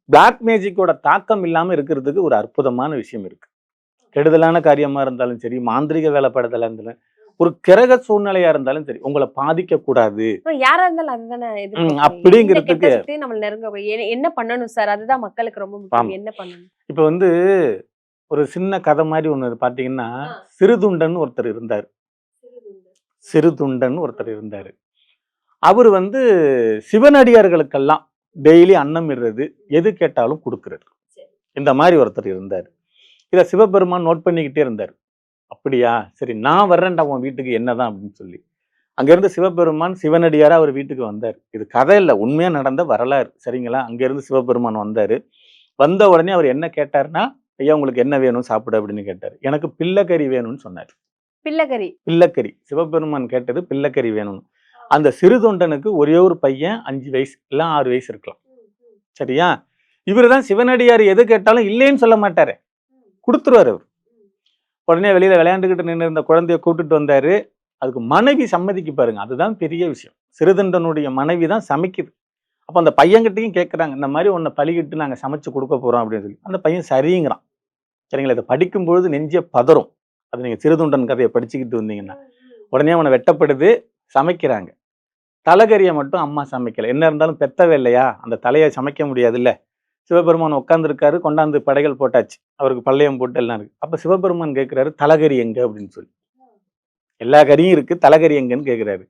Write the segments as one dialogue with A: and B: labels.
A: Black மேஜிக்கோட தாக்கம் இல்லாம இருக்கிறதுக்கு ஒரு அற்புதமான விஷயம் இருக்கு. கெடுதலான காரியமா இருந்தாலும் சரி, மாந்திரிக வேலைப்படுதலா இருந்தாலும், ஒரு கிரக சூழ்நிலையா இருந்தாலும் சரி, உங்கள பாதிக்க கூடாது.
B: யாரா இருந்தாலும் அதுதானே எதிர்பார்ப்பாங்க. எந்த கெட்ட
A: அப்படிங்கிறதுக்கு
B: சக்தியும் நம்மள நெருங்க என்ன பண்ணணும் சார்? அதுதான் மக்களுக்கு ரொம்ப
A: ஆமா.
B: முக்கியம். என்ன பண்ணணும்?
A: இப்ப வந்து ஒரு சின்ன கதை மாரி ஒண்ணு பார்த்தீங்கன்னா, சிறுதுண்டன்னு ஒருத்தர் இருந்தாரு. சிறுதுண்டன்னு ஒருத்தர் இருந்தாரு. அவரு வந்து சிவனடியார்களுக்கெல்லாம் டெய்லி அன்னம் இடுறது, எது கேட்டாலும் குடுக்குறது. இந்த மாரி ஒருத்தர் இருந்தாரு. இத சிவபெருமான் நோட் பண்ணிக்கிட்டே இருந்தாரு. அப்படியா? சரி நான் வர்றேன்டா உன் வீட்டுக்கு என்னதான் அப்படின்னு சொல்லி. அங்கிருந்து சிவபெருமான் சிவனடியாரா அவர் வீட்டுக்கு வந்தாரு. இது கதை இல்ல. உண்மையா நடந்த வரலாறு. சரிங்களா? அங்கிருந்து சிவபெருமான் வந்தாரு. வந்த உடனே அவர் என்ன கேட்டாருன்னா, "ஐயா உங்களுக்கு என்ன வேணும் சாப்பிட?" அப்படின்னு கேட்டாரு. "எனக்கு பிள்ளைக்கறி வேணும்னு" சொன்னாரு.
B: பிள்ளைகறி.
A: பிள்ளைக்கறி. சிவபெருமான் கேட்டது பிள்ளைக்கறி வேணும்னு. அந்த சிறு தொண்டனுக்கு ஒரே ஒரு பையன் 5 வயசு, இல்ல 6 வயசு இருக்கலாம். சரியா? இவரு தான் சிவனடியார் எது கேட்டாலும் இல்லைன்னு சொல்ல மாட்டாரு. குடுத்துருவாரு அவரு. உடனே வெளியில விளையாண்டுகிட்டு நின்னு இருந்த குழந்தைய கூட்டிட்டு வந்தாரு. அதுக்கு மனைவி சம்மதிக்கு பாருங்க. அதுதான் பெரிய விஷயம். சிறுதண்டனுடைய மனைவி தான் சமைக்குது. அப்ப அந்த பையன்கிட்டயும் கேட்கறாங்க. இந்த மாரி உன்ன பலியிட்டு நாங்க சமைச்சு குடுக்க போறோம் அப்படின்னு சொல்லி. அந்த பையன் சரிங்கிறான். சரிங்களா? இத படிக்கும் பொழுது நெஞ்சே பதறும். அது நீங்க சிறுதொண்டன் கதைய படிச்சுக்கிட்டு வந்தீங்கன்னா. உடனே அவன வெட்டப்படுது, சமைக்கிறாங்க. தலைகறிய மட்டும் அம்மா சமைக்கல. என்ன இருந்தாலும் பெத்தவ இல்லையா? அந்த தலைய சமைக்க முடியாதுல்ல. சிவபெருமான் உட்கார்ந்திருக்காரு, கொண்டாந்து படைகள் போட்டாச்சு. அவருக்கு பல்லையம் போட்டு எல்லாம் இருக்கு. அப்ப சிவபெருமான் கேட்கிறாரு, "தலகறி எங்க?" அப்படின்னு சொல்லி. எல்லா கறியும் இருக்கு, தலைகறி எங்கன்னு கேட்கிறாரு.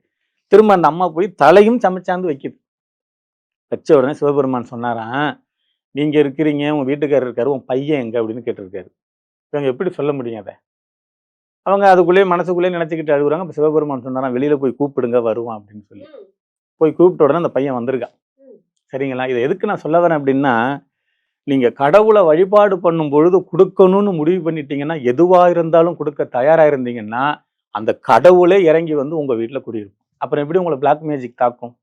A: திரும்ப அந்த அம்மா போய் தலையும் சமைச்சாந்து வைக்குது. வச்ச உடனே சிவபெருமான் சொன்னாராம், "நீங்க இருக்கிறீங்க, உங்க வீட்டுக்காரர் இருக்காரு, உன் பையன் எங்க?" அப்படின்னு கேட்டிருக்காரு. இவங்க எப்படி சொல்ல முடியும் அத? அவங்க அதுக்குள்ளேயே மனசுக்குள்ளேயே நினைச்சுக்கிட்டு அழுகுறாங்க. அப்ப சிவபெருமான் சொன்னாராம், "வெளியில போய் கூப்பிடுங்க வருவான்" அப்படின்னு சொல்லி. போய் கூப்பிட்ட உடனே அந்த பையன் வந்திருக்கான். சரிங்களா? இத எதுக்கு நான் சொல்ல வரேன் அப்படின்னா, நீங்க கடவுள வழிபாடு பண்ணும் பொழுது குடுக்கணும்னு முடிவு பண்ணிட்டீங்கன்னா, எதுவா இருந்தாலும் குடுக்க தயாரா இருந்தீங்கன்னா, அந்த கடவுளே இறங்கி வந்து உங்க வீட்ல குடியிருக்கும். அப்புறம் எப்படி உங்கள பிளாக் மேஜிக் தாக்கும்?